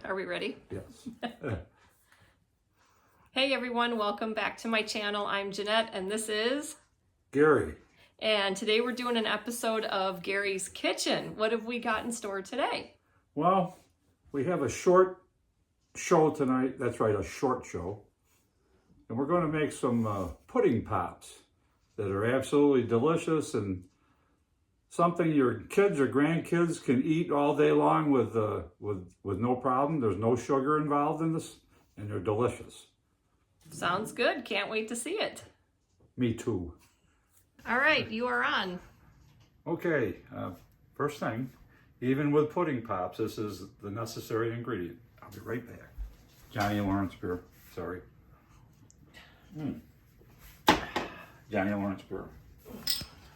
Are we ready? Yes. Hey everyone, welcome back to my channel. I'm Jeanette and this is Gary. And today we're doing an episode of Gary's Kitchen. What have we got in store today? Well, we have a short show tonight. That's right, a short show. And we're going to make some pudding pops that are absolutely delicious and something your kids or grandkids can eat all day long with no problem. There's no sugar involved in this, and they're delicious. Sounds good. Can't wait to see it. Me too. All right, you are on. Okay, first thing, even with pudding pops, this is the necessary ingredient. I'll be right back. Johnny Lawrence beer, sorry. Johnny Lawrence beer.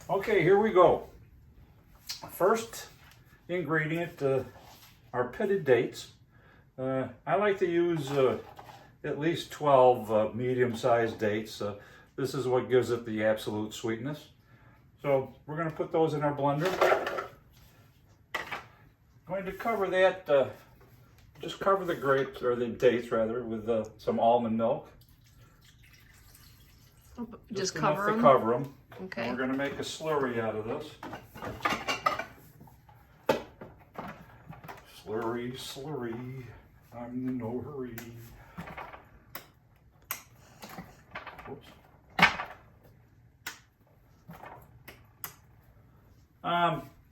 Okay, here we go. First ingredient are pitted dates. I like to use at least 12 medium-sized dates. This is what gives it the absolute sweetness. So we're going to put those in our blender. Going to cover that, just cover the grapes, or the dates rather, with some almond milk. Just cover them? To cover them. Okay. And we're going to make a slurry out of this. Slurry, slurry, I'm in no hurry. Whoops.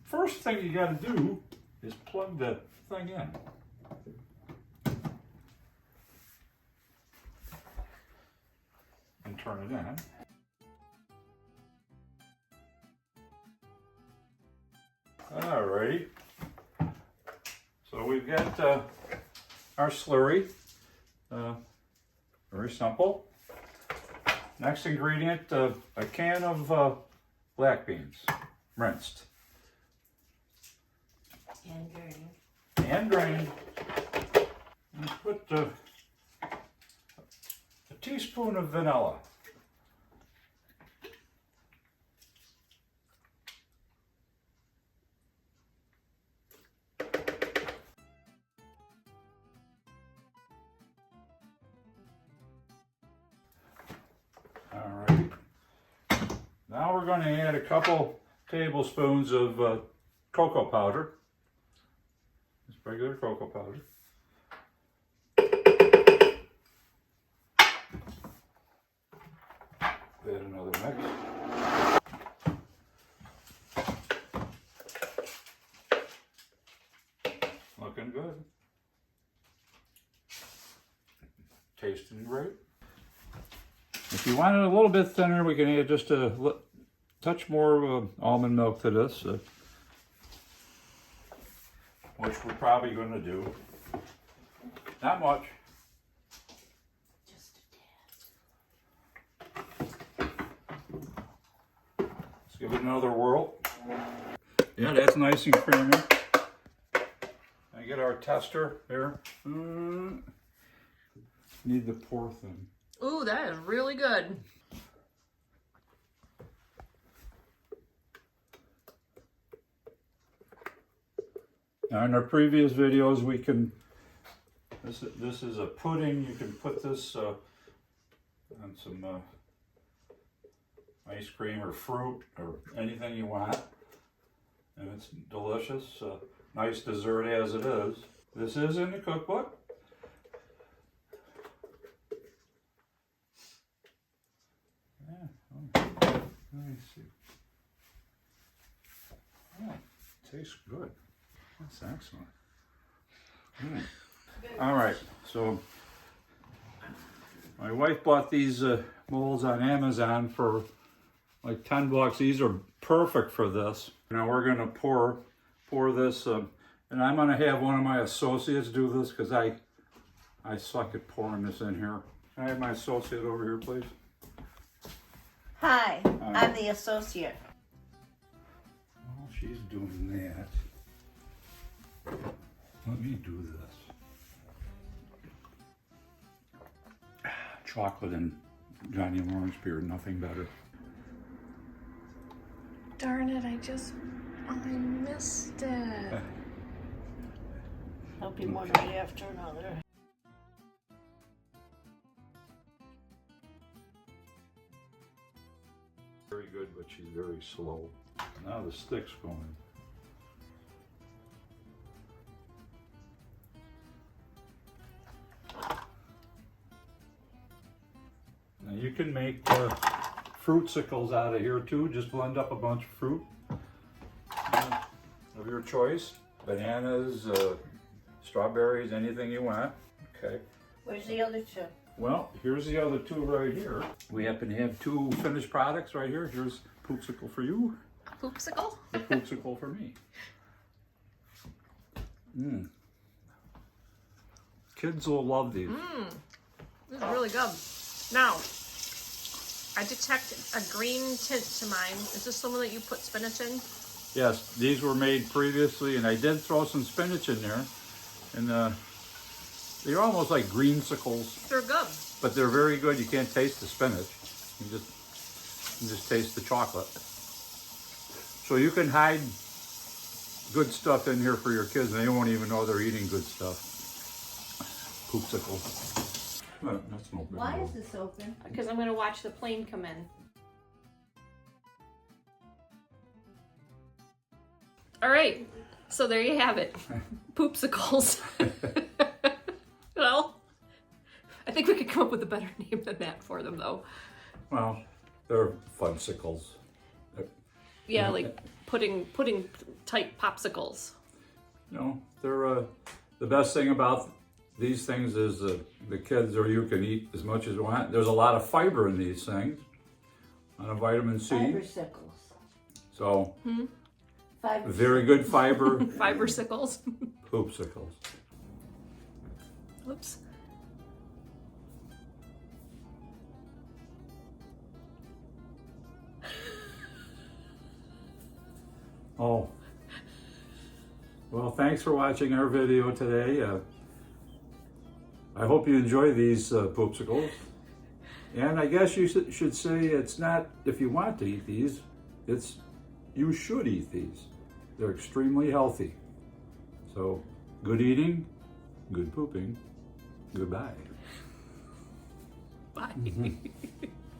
First thing you got to do is plug the thing in. And turn it in. Alrighty. So we've got our slurry. Very simple. Next ingredient, a can of black beans, rinsed. And drained. And drained. And put a teaspoon of vanilla. Alright. Now we're going to add a couple tablespoons of cocoa powder. Just regular cocoa powder. Add another mix. Looking good. Tasting great. If you want it a little bit thinner, we can add just a touch more almond milk to this, which we're probably going to do. Not much. Just a tad. Let's give it another whirl. Yeah, that's nice and creamy. I get our tester here. Need the pour thing. Ooh, that is really good. Now in our previous videos, we can, this is a pudding. You can put this on some ice cream or fruit or anything you want. And it's delicious. Nice dessert as it is. This is in the cookbook. Let me see. Oh, tastes good. That's excellent. All right, so my wife bought these molds on Amazon for like $10. These are perfect for this. Now we're gonna pour this, and I'm gonna have one of my associates do this because I suck at pouring this in here. Can I have my associate over here, please? Hi, I'm the associate. While she's doing that, let me do this. Chocolate and Johnny Lawrence beer, nothing better. Darn it, I missed it. No there'll be one right after another. Very good, but she's very slow. Now the stick's going. Now you can make fruitsicles out of here too. Just blend up a bunch of fruit of your choice. Bananas, strawberries, anything you want. Okay. Where's the other two? Well, here's the other two right here. We happen to have two finished products right here. Here's Popsicle for you. Popsicle? A Popsicle for me. Mmm. Kids will love these. This is really good. Now, I detect a green tint to mine. Is this the one that you put spinach in? Yes, these were made previously, and I did throw some spinach in there. And they're almost like greensicles, They're good. but they're very good. You can't taste the spinach. You just taste the chocolate. So you can hide good stuff in here for your kids, and they won't even know they're eating good stuff. Popsicles. That's no big Why deal. is this open? Because I'm going to watch the plane come in. All right, so there you have it. Popsicles. Well, I think we could come up with a better name than that for them, though. Well, they're fudgesicles. Yeah, like pudding type popsicles. You know, they're the best thing about these things is the kids or you can eat as much as you want. There's a lot of fiber in these things, a lot of vitamin C. Fibersicles. So Fibersicles. very good fiber. Fibersicles. Popsicles. Oops. Oh. Well, thanks for watching our video today. I hope you enjoy these Popsicles. And I guess you should say it's not if you want to eat these, it's you should eat these. They're extremely healthy. So, good eating, good pooping, goodbye. Bye.